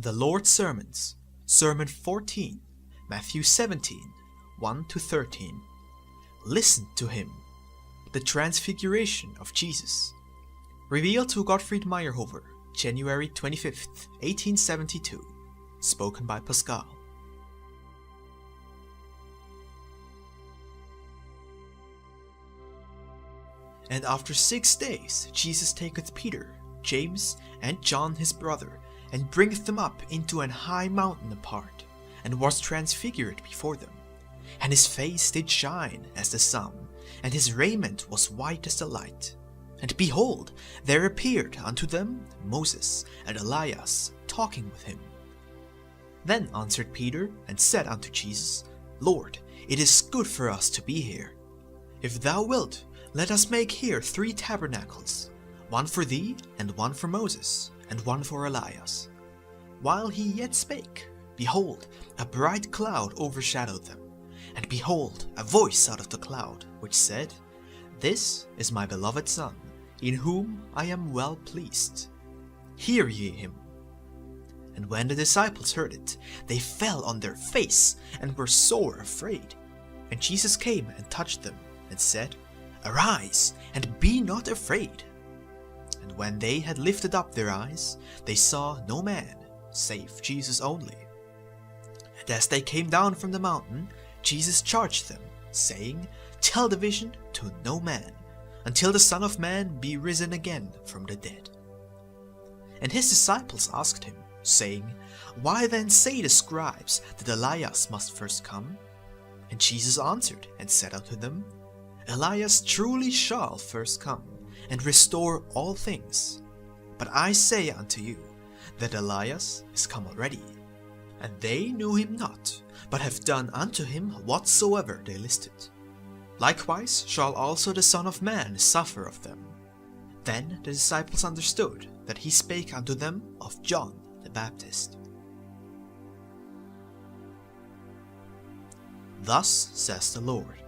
The Lord's Sermons, Sermon 14, Matthew 17, 1-13. Listen to him. The Transfiguration of Jesus. Revealed to Gottfried Meyerhofer, January 25th, 1872. Spoken by Pascal. And after 6 days Jesus taketh Peter, James, and John his brother, and bringeth them up into an high mountain apart, and was transfigured before them. And his face did shine as the sun, and his raiment was white as the light. And behold, there appeared unto them Moses and Elias talking with him. Then answered Peter and said unto Jesus, Lord, it is good for us to be here. If thou wilt, let us make here 3 tabernacles, one for thee, and one for Moses, and one for Elias. While he yet spake, behold, a bright cloud overshadowed them. And behold, a voice out of the cloud, which said, This is my beloved Son, in whom I am well pleased. Hear ye him. And when the disciples heard it, they fell on their face, and were sore afraid. And Jesus came and touched them, and said, Arise, and be not afraid. And when they had lifted up their eyes, they saw no man, save Jesus only. And as they came down from the mountain, Jesus charged them, saying, Tell the vision to no man, until the Son of Man be risen again from the dead. And his disciples asked him, saying, Why then say the scribes that Elias must first come? And Jesus answered and said unto them, Elias truly shall first come, and restore all things. But I say unto you, that Elias is come already, and they knew him not, but have done unto him whatsoever they listed. Likewise shall also the Son of Man suffer of them. Then the disciples understood that he spake unto them of John the Baptist. Thus says the Lord.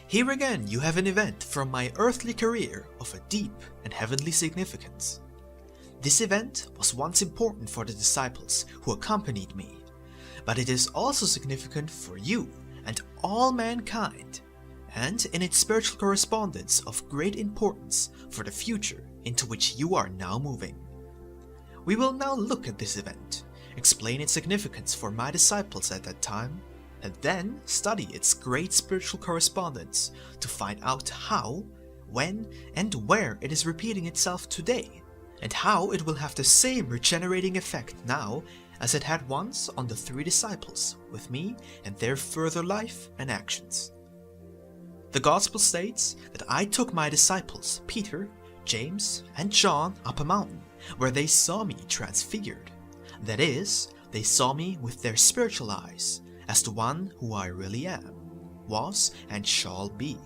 Here again you have an event from my earthly career of a deep and heavenly significance. This event was once important for the disciples who accompanied me, but it is also significant for you and all mankind, and in its spiritual correspondence of great importance for the future into which you are now moving. We will now look at this event, explain its significance for my disciples at that time, and then study its great spiritual correspondence to find out how, when, and where it is repeating itself today, and how it will have the same regenerating effect now as it had once on the 3 disciples with me and their further life and actions. The Gospel states that I took my disciples, Peter, James, and John up a mountain, where they saw me transfigured. That is, they saw me with their spiritual eyes, as the one who I really am, was, and shall be.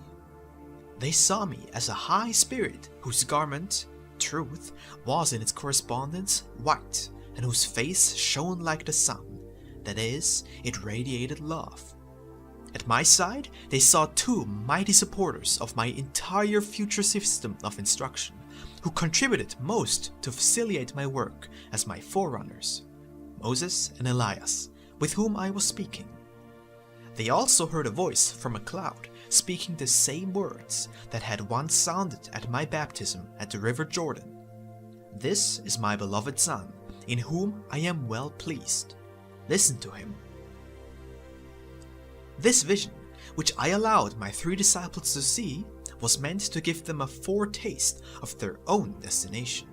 They saw me as a high spirit whose garment, truth, was in its correspondence white, and whose face shone like the sun, that is, it radiated love. At my side, they saw 2 mighty supporters of my entire future system of instruction, who contributed most to facilitate my work as my forerunners, Moses and Elias, with whom I was speaking. They also heard a voice from a cloud speaking the same words that had once sounded at my baptism at the river Jordan. This is my beloved Son, in whom I am well pleased. Listen to him. This vision, which I allowed my 3 disciples to see, was meant to give them a foretaste of their own destination.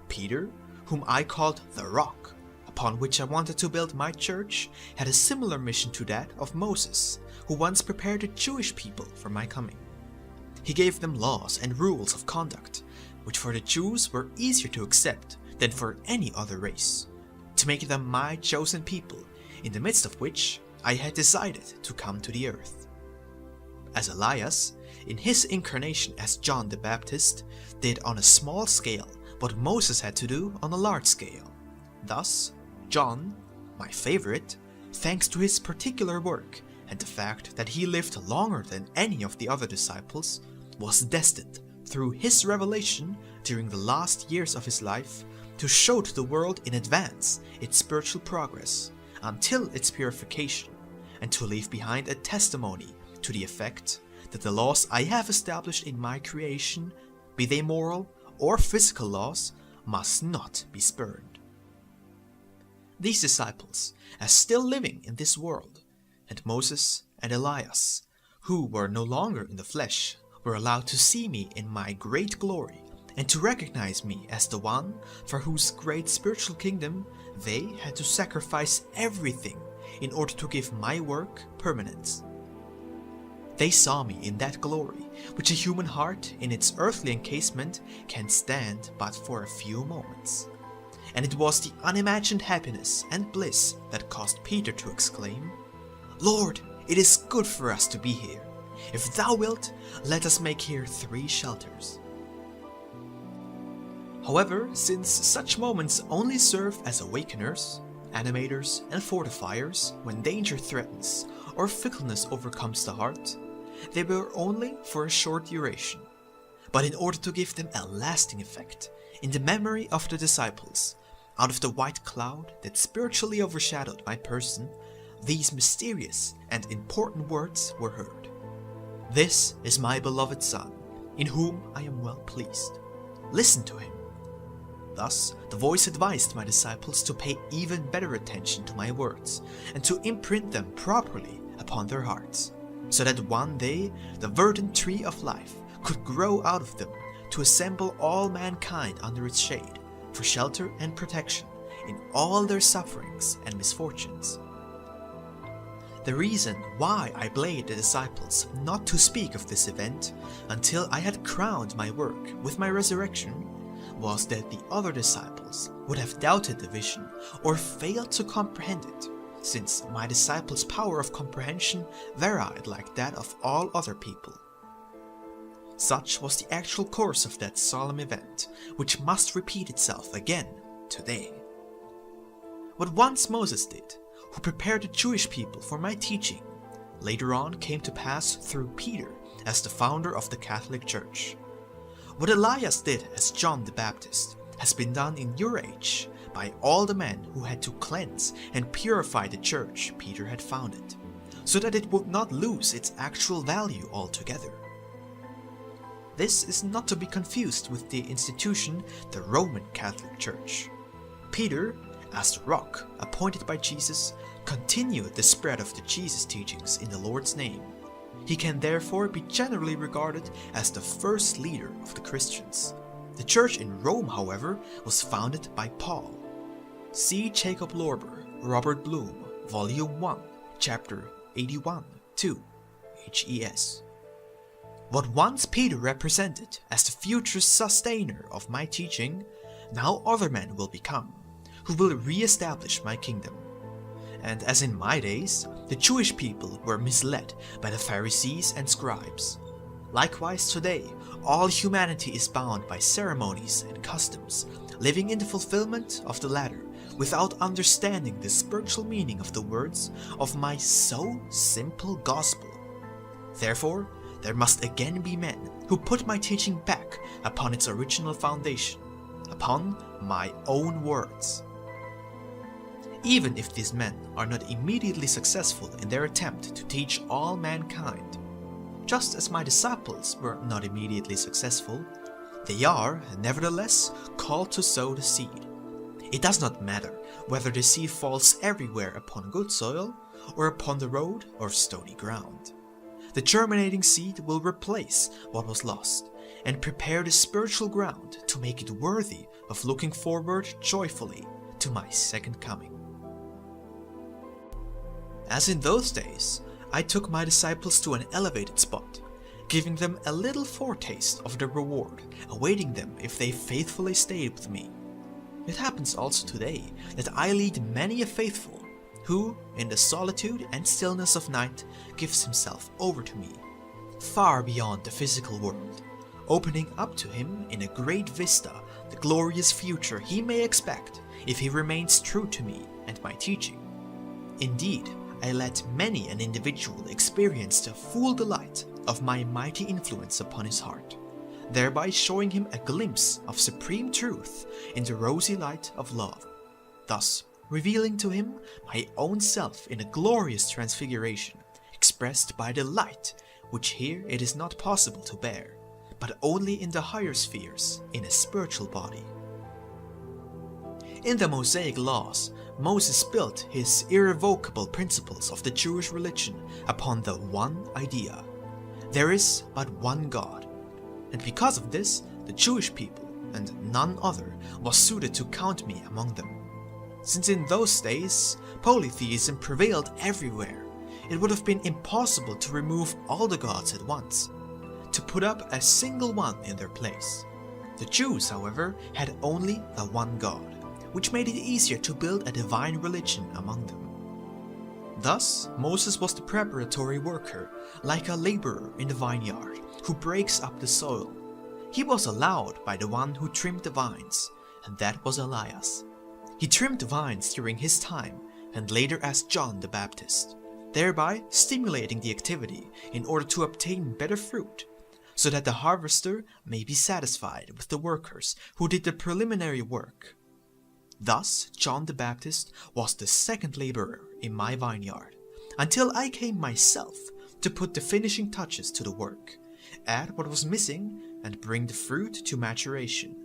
Peter, whom I called the Rock, upon which I wanted to build my church, had a similar mission to that of Moses, who once prepared the Jewish people for my coming. He gave them laws and rules of conduct, which for the Jews were easier to accept than for any other race, to make them my chosen people, in the midst of which I had decided to come to the earth. As Elias, in his incarnation as John the Baptist, did on a small scale what Moses had to do on a large scale. Thus, John, my favorite, thanks to his particular work and the fact that he lived longer than any of the other disciples, was destined, through his revelation during the last years of his life, to show to the world in advance its spiritual progress until its purification, and to leave behind a testimony to the effect that the laws I have established in my creation, be they moral or physical laws, must not be spurned. These disciples, as still living in this world, and Moses and Elias, who were no longer in the flesh, were allowed to see me in my great glory and to recognize me as the one for whose great spiritual kingdom they had to sacrifice everything in order to give my work permanence. They saw me in that glory, which a human heart in its earthly encasement can stand but for a few moments. And it was the unimagined happiness and bliss that caused Peter to exclaim, "Lord, it is good for us to be here. If thou wilt, let us make here 3 shelters." However, since such moments only serve as awakeners, animators, and fortifiers when danger threatens or fickleness overcomes the heart, they were only for a short duration. But in order to give them a lasting effect in the memory of the disciples, out of the white cloud that spiritually overshadowed my person, these mysterious and important words were heard. "This is my beloved Son, in whom I am well pleased. Listen to him." Thus, the voice advised my disciples to pay even better attention to my words and to imprint them properly upon their hearts, so that one day the verdant tree of life could grow out of them to assemble all mankind under its shade for shelter and protection in all their sufferings and misfortunes. The reason why I begged the disciples not to speak of this event until I had crowned my work with my resurrection was that the other disciples would have doubted the vision or failed to comprehend it, since my disciples' power of comprehension varied like that of all other people. Such was the actual course of that solemn event, which must repeat itself again today. What once Moses did, who prepared the Jewish people for my teaching, later on came to pass through Peter as the founder of the Catholic Church. What Elias did as John the Baptist has been done in your age by all the men who had to cleanse and purify the church Peter had founded, so that it would not lose its actual value altogether. This is not to be confused with the institution, the Roman Catholic Church. Peter, as the rock appointed by Jesus, continued the spread of the Jesus teachings in the Lord's name. He can therefore be generally regarded as the first leader of the Christians. The church in Rome, however, was founded by Paul. See Jacob Lorber, Robert Bloom, Volume 1, Chapter 81-2, HES. What once Peter represented as the future sustainer of my teaching, now other men will become, who will re-establish my kingdom. And as in my days, the Jewish people were misled by the Pharisees and scribes. Likewise today, all humanity is bound by ceremonies and customs, living in the fulfillment of the latter, without understanding the spiritual meaning of the words of my so simple gospel. Therefore, there must again be men who put my teaching back upon its original foundation, upon my own words. Even if these men are not immediately successful in their attempt to teach all mankind, just as my disciples were not immediately successful, they are, nevertheless, called to sow the seed. It does not matter whether the seed falls everywhere upon good soil, or upon the road or stony ground. The germinating seed will replace what was lost, and prepare the spiritual ground to make it worthy of looking forward joyfully to my second coming. As in those days, I took my disciples to an elevated spot, giving them a little foretaste of the reward awaiting them if they faithfully stayed with me. It happens also today that I lead many a faithful who, in the solitude and stillness of night, gives himself over to me, far beyond the physical world, opening up to him in a great vista the glorious future he may expect if he remains true to me and my teaching. Indeed, I let many an individual experience the full delight of my mighty influence upon his heart, thereby showing him a glimpse of supreme truth in the rosy light of love, thus revealing to him my own self in a glorious transfiguration, expressed by the light, which here it is not possible to bear, but only in the higher spheres in a spiritual body. In the Mosaic laws, Moses built his irrevocable principles of the Jewish religion upon the one idea: there is but one God. And because of this, the Jewish people, and none other, was suited to count me among them. Since in those days, polytheism prevailed everywhere, it would have been impossible to remove all the gods at once, to put up a single one in their place. The Jews, however, had only the one God, which made it easier to build a divine religion among them. Thus, Moses was the preparatory worker, like a laborer in the vineyard, who breaks up the soil. He was allowed by the one who trimmed the vines, and that was Elias. He trimmed the vines during his time, and later as John the Baptist, thereby stimulating the activity in order to obtain better fruit, so that the harvester may be satisfied with the workers who did the preliminary work. Thus, John the Baptist was the second laborer in my vineyard, until I came myself to put the finishing touches to the work, add what was missing, and bring the fruit to maturation.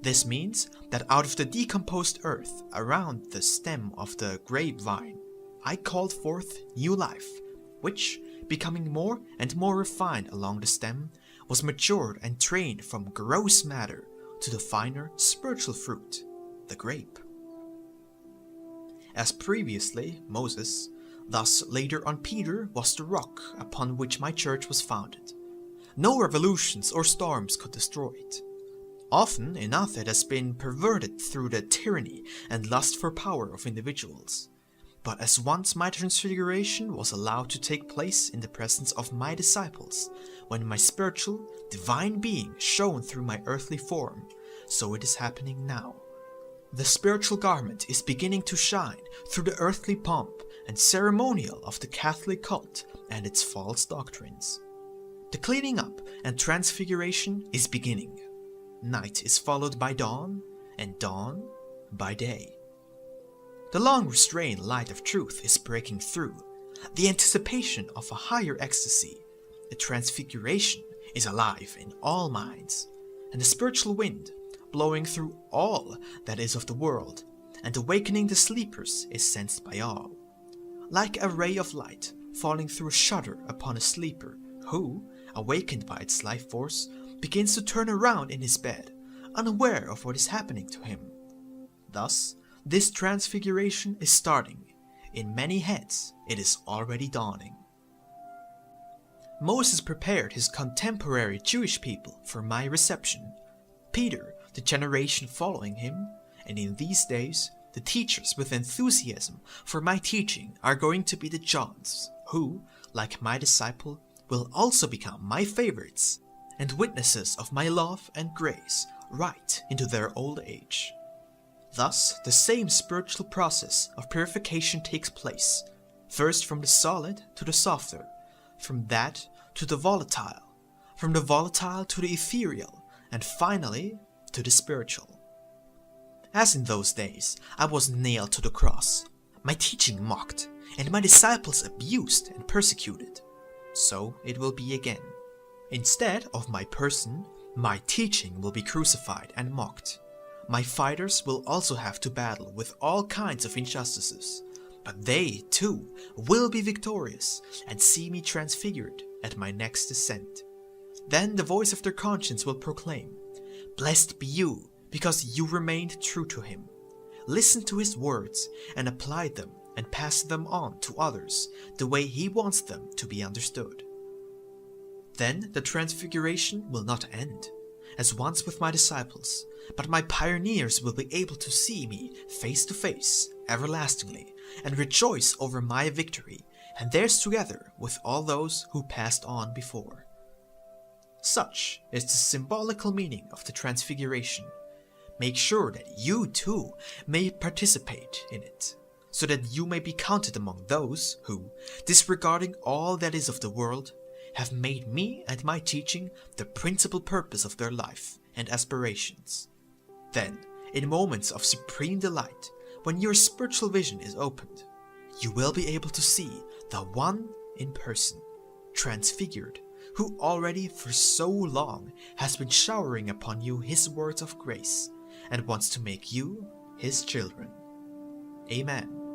This means that out of the decomposed earth around the stem of the grapevine, I called forth new life, which, becoming more and more refined along the stem, was matured and trained from gross matter to the finer spiritual fruit, the grape. As previously, Moses, thus later on Peter, was the rock upon which my church was founded. No revolutions or storms could destroy it. Often enough it has been perverted through the tyranny and lust for power of individuals. But as once my transfiguration was allowed to take place in the presence of my disciples, when my spiritual, divine being shone through my earthly form, so it is happening now. The spiritual garment is beginning to shine through the earthly pomp and ceremonial of the Catholic cult and its false doctrines. The cleaning up and transfiguration is beginning. Night is followed by dawn, and dawn by day. The long-restrained light of truth is breaking through. The anticipation of a higher ecstasy, the transfiguration, is alive in all minds, and the spiritual wind, blowing through all that is of the world, and awakening the sleepers, is sensed by all. Like a ray of light falling through a shutter upon a sleeper who, awakened by its life force, begins to turn around in his bed, unaware of what is happening to him. Thus, this transfiguration is starting. In many heads, it is already dawning. Moses prepared his contemporary Jewish people for my reception. Peter, the generation following him, and in these days, the teachers with enthusiasm for my teaching are going to be the Johns, who, like my disciple, will also become my favorites and witnesses of my love and grace right into their old age. Thus, the same spiritual process of purification takes place, first from the solid to the softer, from that to the volatile, from the volatile to the ethereal, and finally to the spiritual. As in those days, I was nailed to the cross, my teaching mocked, and my disciples abused and persecuted. So it will be again. Instead of my person, my teaching will be crucified and mocked. My fighters will also have to battle with all kinds of injustices, but they, too, will be victorious and see me transfigured at my next descent. Then the voice of their conscience will proclaim, "Blessed be you, because you remained true to him. Listen to his words and apply them and pass them on to others the way he wants them to be understood." Then the transfiguration will not end, as once with my disciples, but my pioneers will be able to see me face to face, everlastingly, and rejoice over my victory, and theirs together with all those who passed on before. Such is the symbolical meaning of the transfiguration. Make sure that you too may participate in it, so that you may be counted among those who, disregarding all that is of the world, have made me and my teaching the principal purpose of their life and aspirations. Then, in moments of supreme delight, when your spiritual vision is opened, you will be able to see the one in person, transfigured, who already for so long has been showering upon you his words of grace and wants to make you his children. Amen.